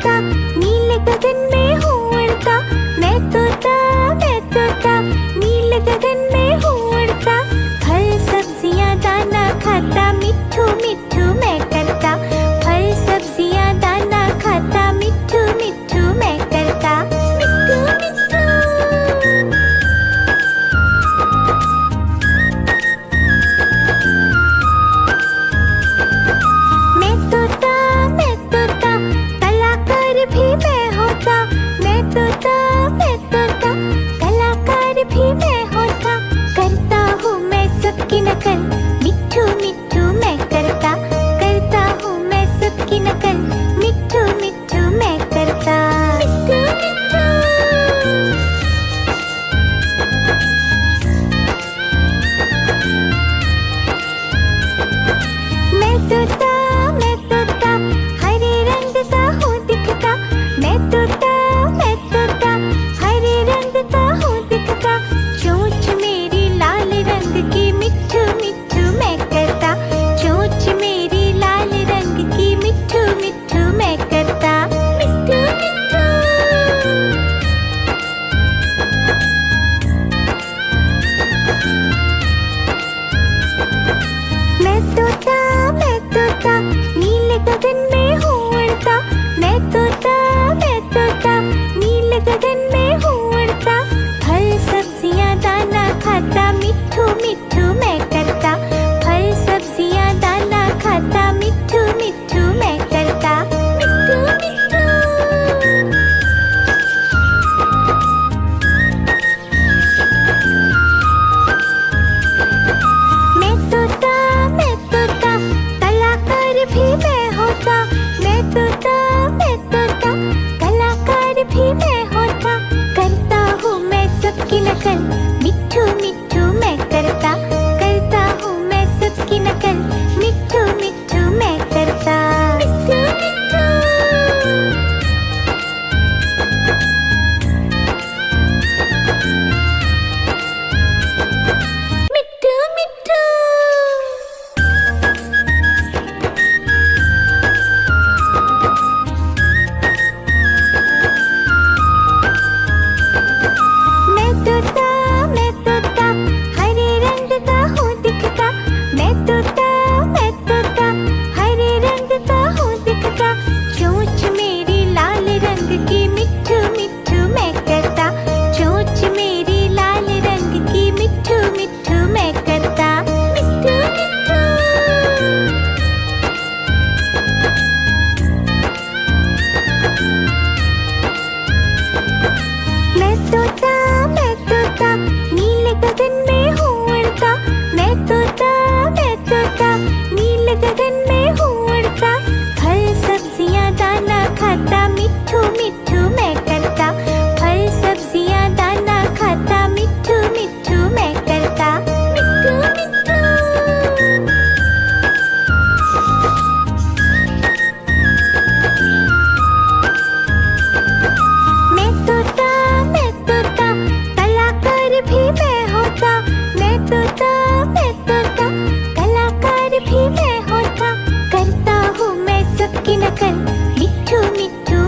तोता, नीले गगन में हूँ उड़ता। मैं तोता, मैं तोता, नीले गगन में हूँ उड़ता। फल सब्जियाँ दाना खाता, मिट्ठू मिट्ठू मैं करता। फल सब्जियाँ दाना खाता, मिट्ठू मिट्ठू मैं करता। मिट्ठू मिट्ठू। मैं तोता, मैं तोता, कलाकार भी मैं होता। मैं तोता, मैं तोता, कलाकार भी मैं होता। करता हूँ मैं सबकी नकल, मिट्ठू मिट्ठू मैं करता। करता हूँ मैं सबकी नकल, मिट्ठू मिट्ठू मैं करता। मिट्ठू मिट्ठू। मैं तोता, मैं तोता, हरे रंग का हूँ दिखता। मैं तोता, मैं तोता, हरे रंग का हूँ दिखता। चोंच मेरी लाल रंग की, मिट्ठू मिट्ठू मैं करता। चोंच मेरी लाल रंग की, मिट्ठू मिट्ठू मैं करता। मिट्ठू मिट्ठू। मैं तोता, मैं तोता, नीले गगन में हूँ उड़ता। मैं तोता, मैं तोता, नीले गगन में हूँ उड़ता। फल सब्जियाँ दाना खाता, मिट्ठू मिट्ठू मैं करता। फल सब्जियाँ दाना खाता, मिट्ठू मिट्ठू मैं करता। मिट्ठू मिट्ठू। मैं तोता, मैं तोता, कलाकार भी मैं होता। मैं तोता, मैं तोता, कलाकार भी मैं होता। करता हूँ मैं सबकी नकल, मिट्ठू मिट्ठू मैं करता। करता हूँ मैं सबकी नकल, मिट्ठू मिट्ठू मैं करता। मिट्ठू मिट्ठू। मिट्ठू मिट्ठू। मैं तोता, मैं तोता, हरे रंग का हूँ दिखता। मैं तोता, मैं तोता, हरे रंग का हूँ दिखता। चोंच मेरी लाल रंग की, मिट्ठू मिट्ठू मैं करता। चोंच मेरी लाल रंग की, मिट्ठू मिट्ठू मैं करता। मिट्ठू मिट्ठू। मैं तोता, मैं तोता, नीले गगन में हूँ उड़ता। मैं तोता, मैं तोता, नीले गगन में हूँ उड़ता। फल सब्जियाँ दाना खाता, मिट्ठू मिट्ठू मैं करता। फल सब्जियाँ दाना खाता, मिट्ठू मिट्ठू मैं करता। मिट्ठू मिट्ठू। मैं तोता, मैं तोता, कलाकार भी मैं होता। मैं तोता, मैं तोता, कलाकार भी मैं होता। करता हूँ मैं सबकी नकल, मिट्ठू मिट्ठू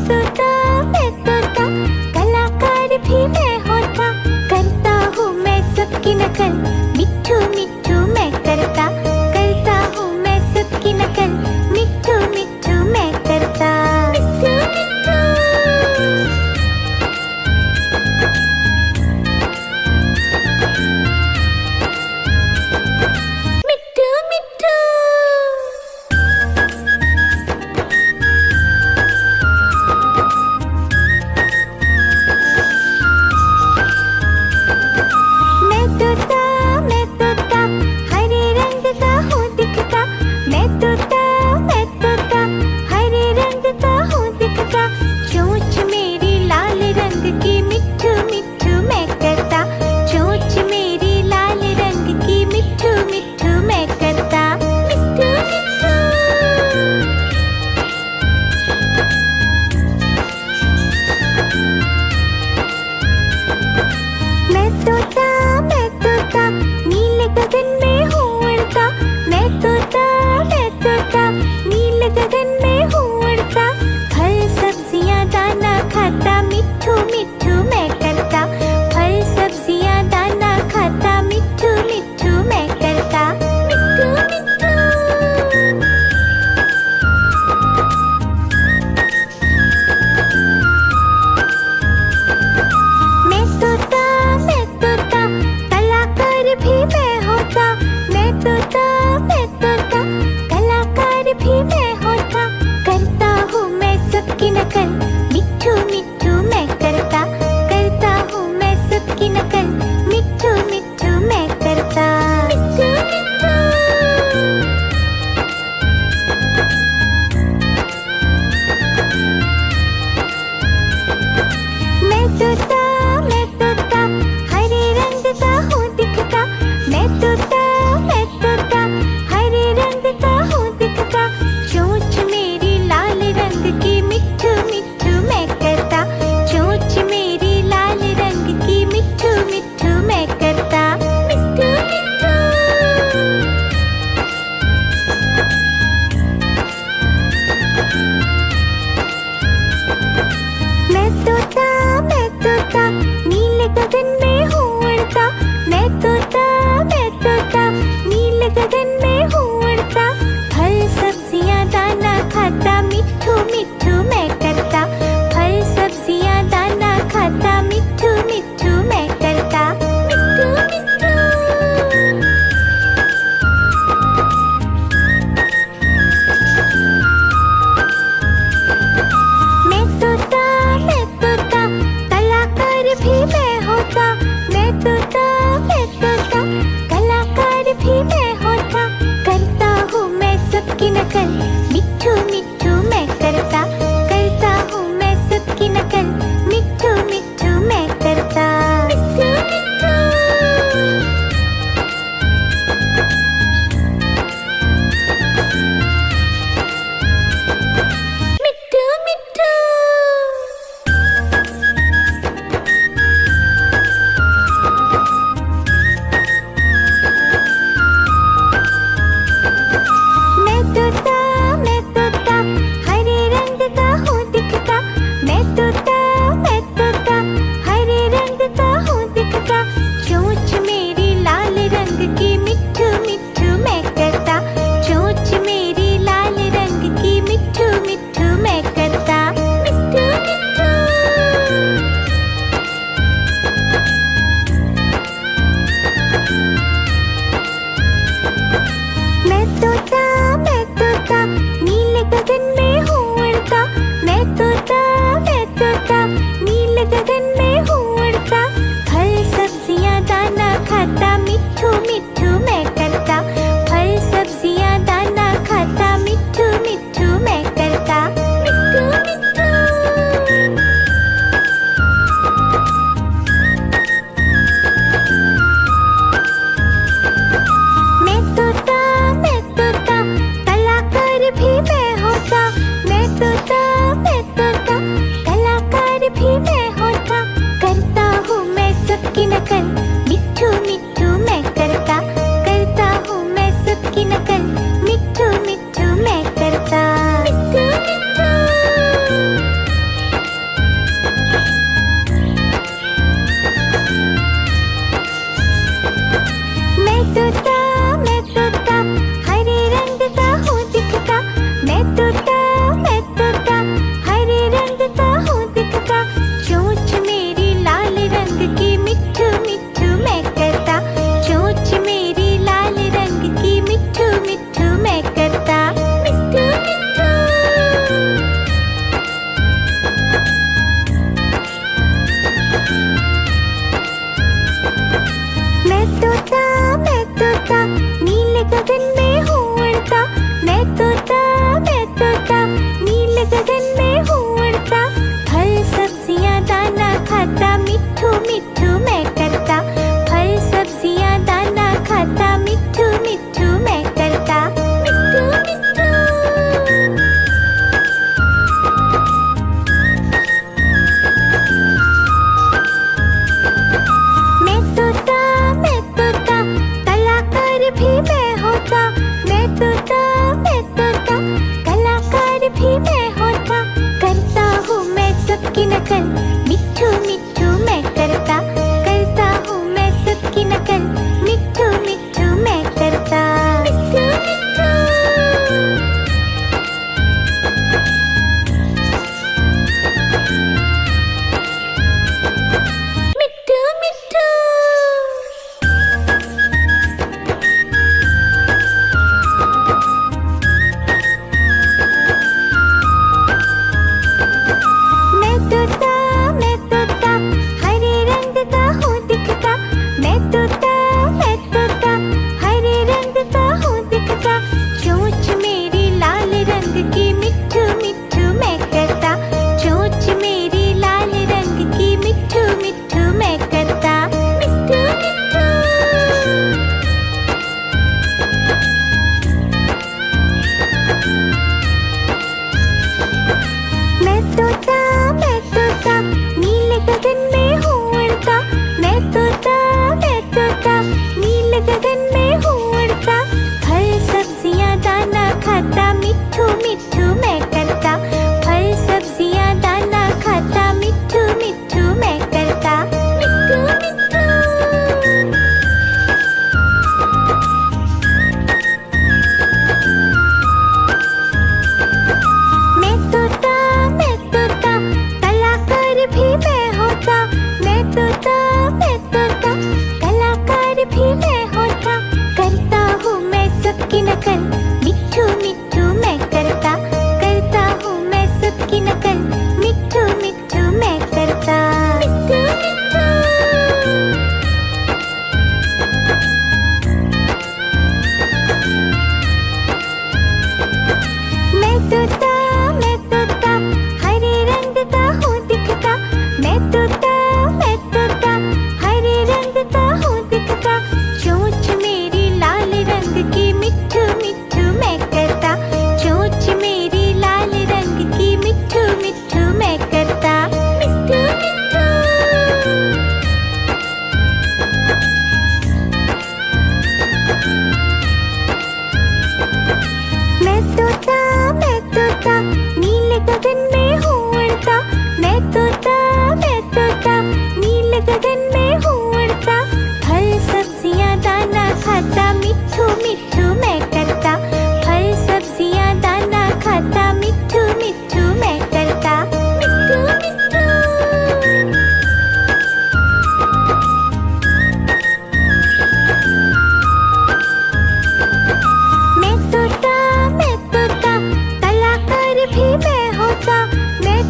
मैं तोता कलाकार भी मैं होता, करता हूँ मैं सबकी नकल, मिट्ठू मिट्ठू मैं करता हूँ मैं सबकी नकल, मिट्ठू मिट्ठू मैं करता। मिट्ठू मिट्ठू मैं तोता हरे रंग का हूँ दिखता, मैं तोता हरे रंग का हूँ दिखता, चोंच मेरी लाल रंग की, मिट्ठू मिट्ठू मैं करता, चोंच मेरी लाल रंग की, मिट्ठू मिट्ठू मैं करता। मिट्ठू मिट्ठू मैं तोता नीले गगन में हूँ उड़ता, मैं तोता नीले गगन में हूँ उड़ता, फल सब्जियाँ दाना खाता, मिट्ठू मिट्ठू मैं करता, फल सब्जियाँ दाना खाता, मिट्ठू मिट्ठू मैं करता। मिट्ठू मिट्ठू मैं तोता कलाकार भी मैं होता, मैं तोता कलाकार भी मैं होता, करता हूँ मैं सबकी नकल, मिट्ठू मिट्ठू मैं करता हूँ मैं सबकी नकल, मिट्ठू मिट्ठू मैं करता। मिट्ठू मिट्ठू मैं तोता हरे रंग का हूँ दिखता, मैं तोता हरे रंग का हूँ दिखता, चोंच मेरी लाल रंग की, मिट्ठू मिट्ठू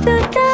तोता